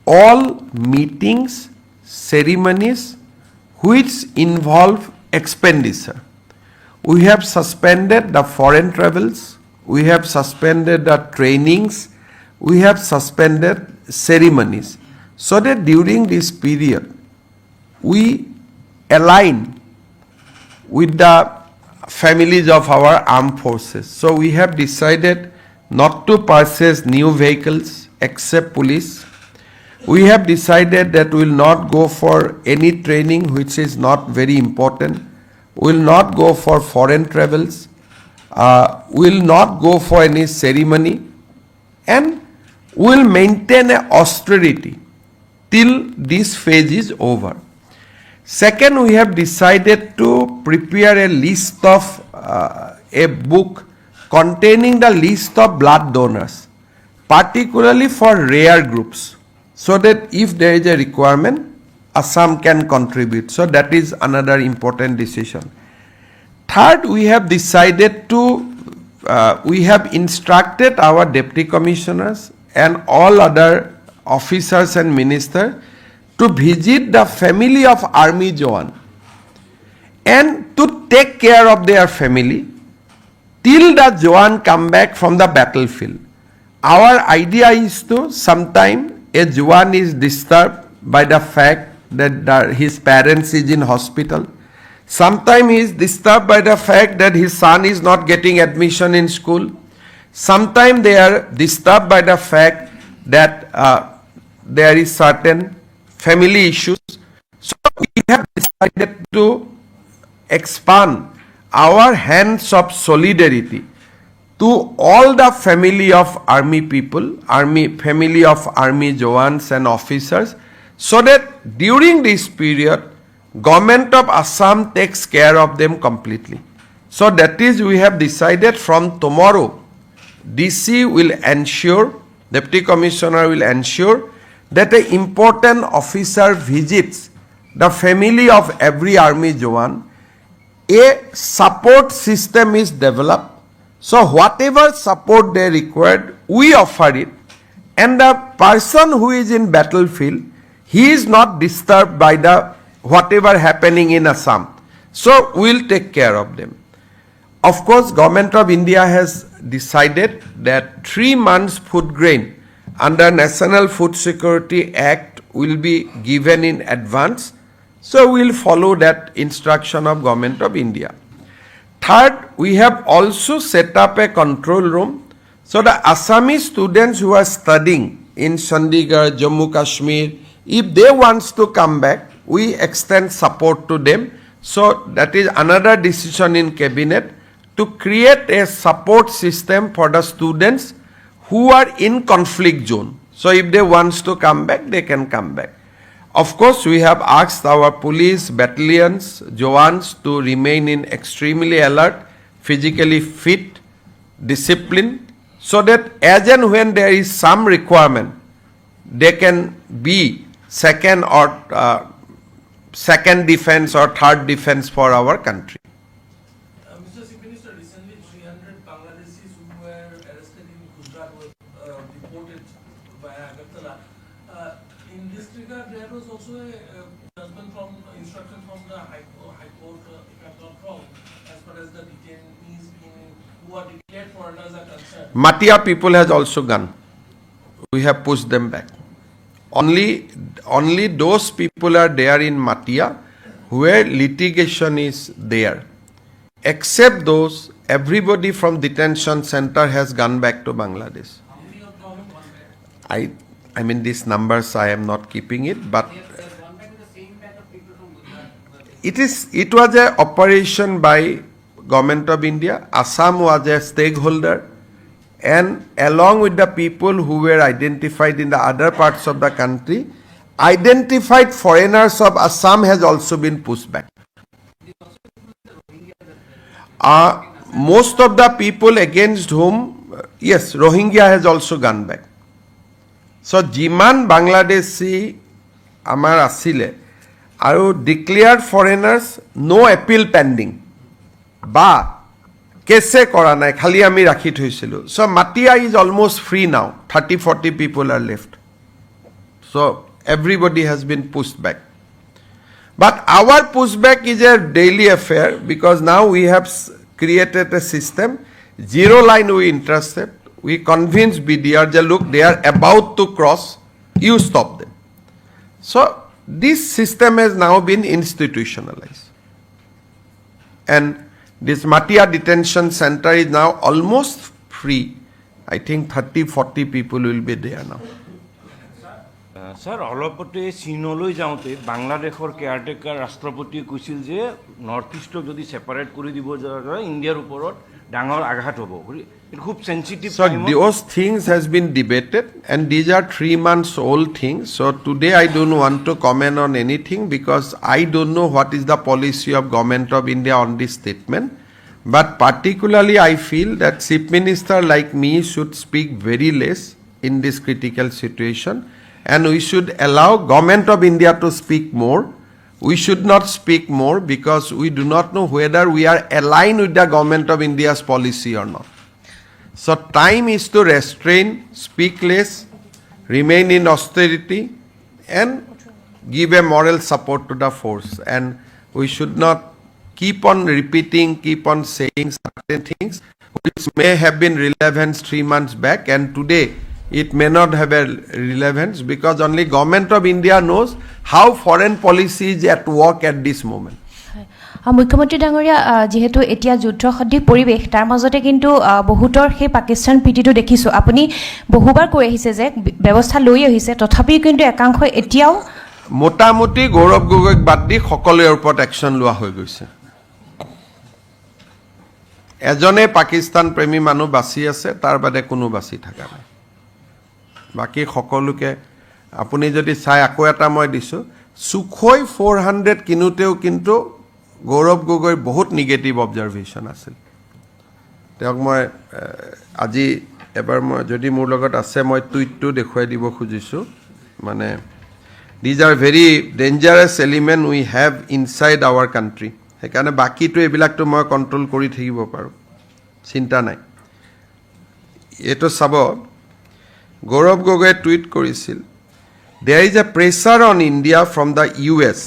[SPEAKER 1] all meetings, ceremonies which involve expenditure. We have suspended the foreign travels, we have suspended the trainings, we have suspended ceremonies, so that during this period we align with the families of our armed forces. So we have decided not to purchase new vehicles except police. We have decided that we will not go for any training which is not very important. We will not go for foreign travels. We will not go for any ceremony. And we will maintain a austerity till this phase is over. Second, we have decided to prepare a list of a book containing the list of blood donors, particularly for rare groups, so that if there is a requirement, Assam can contribute. So that is another important decision. Third, we have decided to, we have instructed our deputy commissioners and all other officers and ministers to visit the family of Army Jawan and to take care of their family till the Jawan come back from the battlefield. Our idea is to, sometime a Jawan is disturbed by the fact that his parents is in hospital. Sometime he is disturbed by the fact that his son is not getting admission in school. Sometime they are disturbed by the fact that there is certain family issues. So we have decided to expand our hands of solidarity to all the family of army people, family of army Jawans and officers, so that during this period, Government of Assam takes care of them completely. So that is, we have decided from tomorrow, DC will ensure, Deputy Commissioner will ensure that an important officer visits the family of every army Jawan. A support system is developed. So whatever support they required, we offer it. And the person who is in battlefield, he is not disturbed by the whatever happening in Assam. So we will take care of them. Of course, Government of India has decided that 3 months food grain under National Food Security Act will be given in advance. So we will follow that instruction of Government of India. Third, we have also set up a control room. So the Assamese students who are studying in Chandigarh, Jammu Kashmir, if they want to come back, we extend support to them. So that is another decision in cabinet to create a support system for the students who are in conflict zone. So if they want to come back, they can come back. Of course, we have asked our police, battalions, Jawans to remain in extremely alert, physically fit, disciplined, so that as and when there is some requirement, they can be second defense or third defense for our country.
[SPEAKER 4] Mr. Chief Minister, recently 300 Bangladeshis who were arrested in Gujarat were deported by Agartala. In this regard, there was also a judgment from instruction from the High Court, if I'm not wrong, as far as the detainees who are declared foreigners are concerned.
[SPEAKER 1] Matia people has also gone. We have pushed them back. Only those people are there in Matia where litigation is there. Except those, everybody from detention center has gone back to Bangladesh.
[SPEAKER 3] How many of them have gone back?
[SPEAKER 1] I mean these numbers I am not keeping it, but
[SPEAKER 3] There's gone back with the same batch of people from Gujarat.
[SPEAKER 1] it was an operation by Government of India. Assam was a stakeholder, and along with the people who were identified in the other parts of the country, identified foreigners of Assam has also been pushed back. Most of the people against whom, yes, Rohingya has also gone back. So, Jiman Bangladeshi Amar Asile, are declared foreigners, no appeal pending. Ba Kese kora nai, khali ami rakhi thoisilu. So Matia is almost free now. 30-40 people are left. So everybody has been pushed back. But our pushback is a daily affair because now we have created a system. 0 line we intercept. We convince BDR, look, they are about to cross. You stop them. So this system has now been institutionalized. And this Matia detention center is now almost free. I think 30-40 people will be there now.
[SPEAKER 5] Sir, অলপতে চীনলৈ যাওঁতে বাংলাদেশৰ caretaker ৰাষ্ট্ৰপতিয়ে কৈছিল যে north stock যদি separate কৰি দিব যায় ইণ্ডিয়াৰ ওপৰত ডাঙৰ আঘাত হ'ব। এটা খুব sensitive
[SPEAKER 1] So those things has been debated, and these are 3 months old things. So today I don't want to comment on anything because I don't know what is the policy of Government of India on this statement. But particularly I feel that Chief Minister like me should speak very less in this critical situation, and we should allow Government of India to speak more. We should not speak more because we do not know whether we are aligned with the Government of India's policy or not. So time is to restrain, speak less, remain in austerity, and give a moral support to the force. And we should not keep on repeating, keep on saying certain things which may have been relevant 3 months back, and today it may not have a relevance because only Government of India knows how foreign policy is at work at this moment.
[SPEAKER 6] মুখ্যমন্ত্ৰী ডাঙৰীয়া যেহেতু এতিয়া যুদ্ধ সদৃশ পৰিৱেশ তাৰ মাজতে কিন্তু বহুতৰ সেই পাকিস্তান প্ৰীতিটো দেখিছোঁ আপুনি বহুবাৰ কৈ আহিছে যে ব্যৱস্থা লৈ আহিছে তথাপিও কিন্তু একাংশ এতিয়াও
[SPEAKER 1] মোটামুটি গৌৰৱ গগৈক বাদ দি সকলোৰে ওপৰত একশ্যন লোৱা হৈ গৈছে এজনে পাকিস্তান প্ৰেমী মানুহ বাচি আছে তাৰ বাদে কোনো বাচি থকা নাই বাকি সকলোকে আপুনি যদি চাই আকৌ এটা মই দিছোঁ সুখই 400 কিনোতেও কিন্তু গৌৰৱ গগৈৰ বহুত নিগেটিভ অবজাৰভেশ্যন আছিল তেওঁক মই আজি এবাৰ মই যদি মোৰ লগত আছে মই টুইটটো দেখুৱাই দিব খুজিছোঁ মানে these are very dangerous element we have inside our country সেইকাৰণে বাকিটো এইবিলাকটো মই কণ্ট্ৰোল কৰি থাকিব পাৰোঁ চিন্তা নাই এইটো চাব গৌৰৱ গগৈয়ে টুইট কৰিছিল there is a pressure on India from the US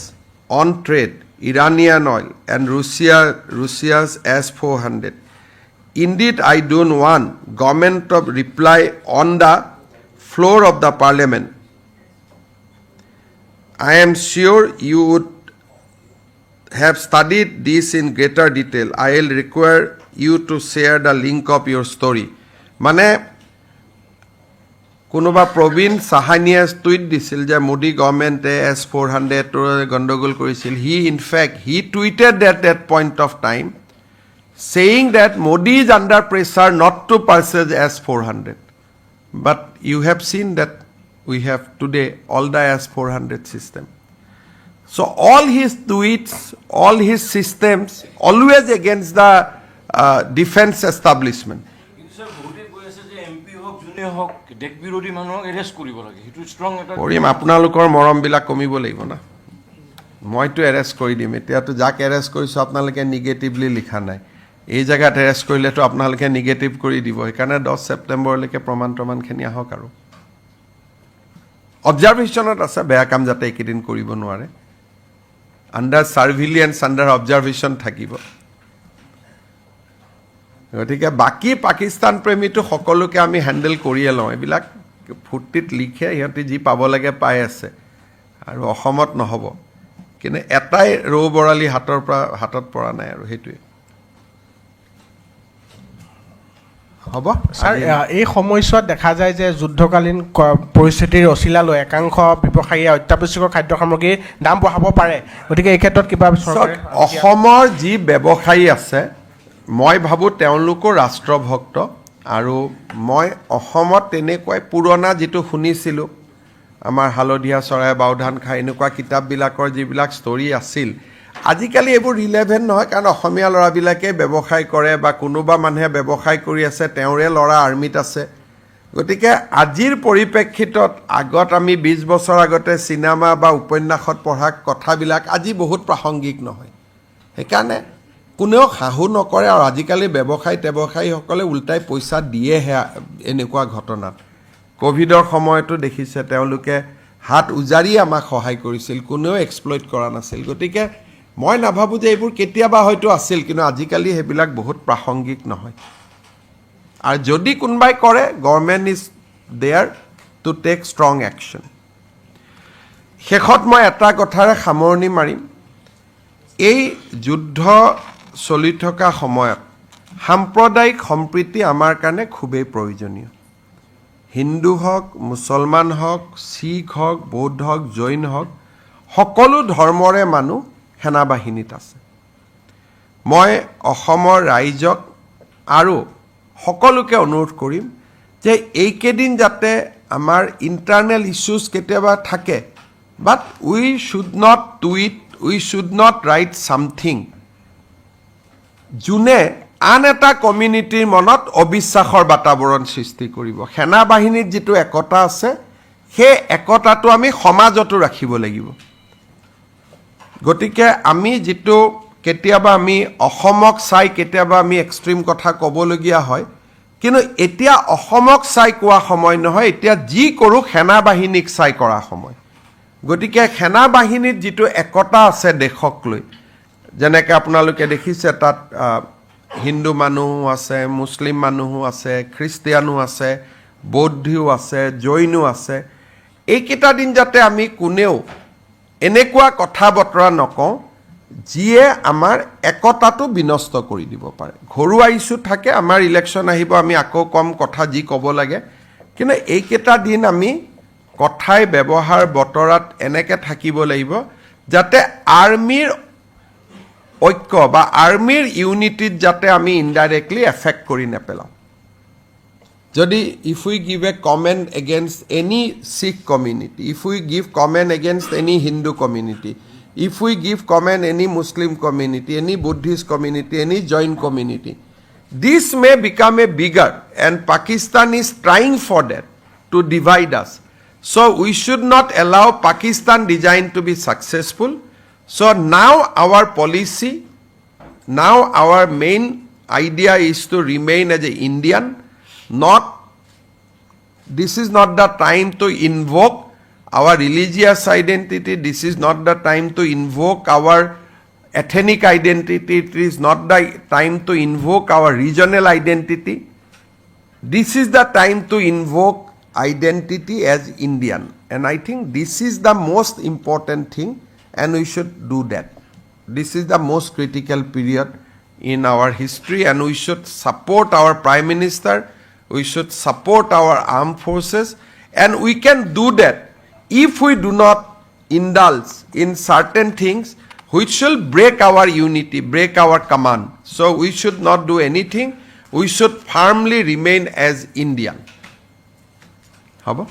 [SPEAKER 1] on trade Iranian oil and Russia's S-400. Indeed, I don't want government to reply on the floor of the parliament. I am sure you would have studied this in greater detail. I will require you to share the link of your story. Mane কোনোবা প্ৰবীণ সাহানিয়ে tweet দিছিল যে Modi গভৰ্ণমেণ্টে S-400 গণ্ডগোল কৰিছিল he in fact he tweeted at that point of time saying that Modi is under pressure not to purchase S-400 but you have seen that we have today all the S-400 system so all his tweets all his systems always against the defense establishment
[SPEAKER 5] দেশ বিৰোধী মানুহক arrest কৰিব লাগে সেইটো strong এটা
[SPEAKER 1] কৰিম আপোনালোকৰ মৰমবিলাক কমিব লাগিব না মইতো এৰেষ্ট কৰি দিম এতিয়াতো যাক এৰেষ্ট কৰিছোঁ আপোনালোকে নিগেটিভলি লিখা নাই এই জেগাত এৰেষ্ট কৰিলেতো আপোনালোকে নিগেটিভ কৰি দিব সেইকাৰণে 10 ছেপ্টেম্বৰলৈকে প্ৰমাণখিনি আহক আৰু অবজাৰভেশ্যনত আছে বেয়া কাম যাতে এইকেইদিন কৰিব নোৱাৰে আণ্ডাৰ ছাৰ্ভিলিয়েঞ্চ আণ্ডাৰ অবজাৰভেশ্যন থাকিব গতিকে বাকি পাকিস্তান প্ৰেমীটো সকলোকে আমি হেণ্ডেল কৰিয়ে লওঁ এইবিলাক ফুৰ্তিত লিখে সিহঁতে যি পাব লাগে পাই আছে আৰু অসমত নহ'ব কিন্তু এটাই ৰৌ বৰালি হাতত পৰা নাই আৰু সেইটোৱে হ'ব
[SPEAKER 7] স্যাৰ এই সময়ছোৱাত দেখা যায় যে যুদ্ধকালীন পৰিস্থিতিৰ অচিলা লৈ একাংশ ব্যৱসায়ীয়ে অত্যাৱশ্যকীয় খাদ্য সামগ্ৰীৰ দাম বঢ়াব পাৰে গতিকে এই ক্ষেত্ৰত কিবা
[SPEAKER 1] অসমৰ যি ব্যৱসায়ী আছে মই ভাবোঁ তেওঁলোকো ৰাষ্ট্ৰভক্ত আৰু মই অসমত তেনেকুৱাই পুৰণা যিটো শুনিছিলোঁ আমাৰ হালধীয়া চৰাই বাওধান খাই এনেকুৱা কিতাপবিলাকৰ যিবিলাক ষ্টৰী আছিল আজিকালি এইবোৰ ৰিলেভেণ্ট নহয় কাৰণ অসমীয়া ল'ৰাবিলাকে ব্যৱসায় কৰে বা কোনোবা মানুহে ব্যৱসায় কৰি আছে তেওঁৰে ল'ৰা আৰ্মিত আছে গতিকে আজিৰ পৰিপ্ৰেক্ষিতত আগত আমি 20 বছৰ আগতে চিনেমা বা উপন্যাসত পঢ়া কথাবিলাক আজি বহুত প্ৰাসংগিক নহয় সেইকাৰণে কোনেও সাহু নকৰে আৰু আজিকালি ব্যৱসায়ীসকলে উল্টাই পইচা দিয়েহে এনেকুৱা ঘটনাত কোভিডৰ সময়তো দেখিছে তেওঁলোকে হাত উজাৰি আমাক সহায় কৰিছিল কোনেও এক্সপ্লইট কৰা নাছিল গতিকে মই নাভাবোঁ যে এইবোৰ কেতিয়াবা হয়তো আছিল কিন্তু আজিকালি সেইবিলাক বহুত প্ৰাসংগিক নহয় আৰু যদি কোনোবাই কৰে government is there to take strong action শেষত মই এটা কথাৰে সামৰণি মাৰিম এই যুদ্ধ চলি থকা সময়ত সাম্প্ৰদায়িক সম্প্ৰীতি আমাৰ কাৰণে খুবেই প্ৰয়োজনীয় হিন্দু হওক মুছলমান হওক শিখ হওক বৌদ্ধ হওক জৈন হওক সকলো ধৰ্মৰে মানুহ সেনাবাহিনীত আছে মই অসমৰ ৰাইজক আৰু সকলোকে অনুৰোধ কৰিম যে এইকেইদিন যাতে আমাৰ ইণ্টাৰনেল ইছ্যুজ কেতিয়াবা থাকে, but we should not tweet, we should not write something যোনে আন এটা কমিউনিটিৰ মনত অবিশ্বাসৰ বাতাবৰণ সৃষ্টি কৰিব। সেনা বাহিনীত যিটো একতা আছে সেই একতাটো আমি সমাজতো ৰাখিব লাগিব। গতিকে আমি যিটো কেতিয়াবা আমি অসমক চাই কেতিয়াবা আমি এক্সট্ৰিম কথা ক'বলগীয়া হয়, কিন্তু এতিয়া অসমক চাই কোৱা সময় নহয়, এতিয়া যি কৰোঁ সেনা বাহিনীক চাই কৰা সময়। গতিকে সেনা বাহিনীত যিটো একতা আছে দেশক লৈ, যেনেকৈ আপোনালোকে দেখিছে তাত হিন্দু মানুহো আছে, মুছলিম মানুহো আছে, খ্ৰীষ্টিয়ানো আছে, বৌদ্ধও আছে, জৈনো আছে। এইকেইটা দিন যাতে আমি কোনেও এনেকুৱা কথা বতৰা নকওঁ যিয়ে আমাৰ একতাটো বিনষ্ট কৰি দিব পাৰে। ঘৰুৱা ইছ্যু থাকে, আমাৰ ইলেকশ্যন আহিব, আমি আকৌ কম কথা যি ক'ব লাগে, কিন্তু এইকেইটা দিন আমি কথাই ব্যৱহাৰ বতৰাত এনেকৈ থাকিব লাগিব যাতে আৰ্মিৰ ঐক্য বা আৰ্মিৰ ইউনিটিত যাতে আমি ইনডাইৰেক্টলি এফেক্ট কৰি নেপেলাওঁ। যদি if we give a comment against any Sikh community, if we give comment against any Hindu community, if we give comment any Muslim community, any Buddhist community, any Jain community, this may become a bigger, and Pakistan is trying for that to divide us. So we should not allow Pakistan design to be successful. So now our policy, now our main idea is to remain as an Indian. This is not the time to invoke our religious identity. This is not the time to invoke our ethnic identity. It is not the time to invoke our regional identity. This is the time to invoke identity as Indian. And I think this is the most important thing, and we should do that. This is the most critical period in our history, and we should support our Prime Minister. We should support our armed forces, and we can do that if we do not indulge in certain things which will break our unity, break our command. So we should not do anything. We should firmly remain as Indian. How about?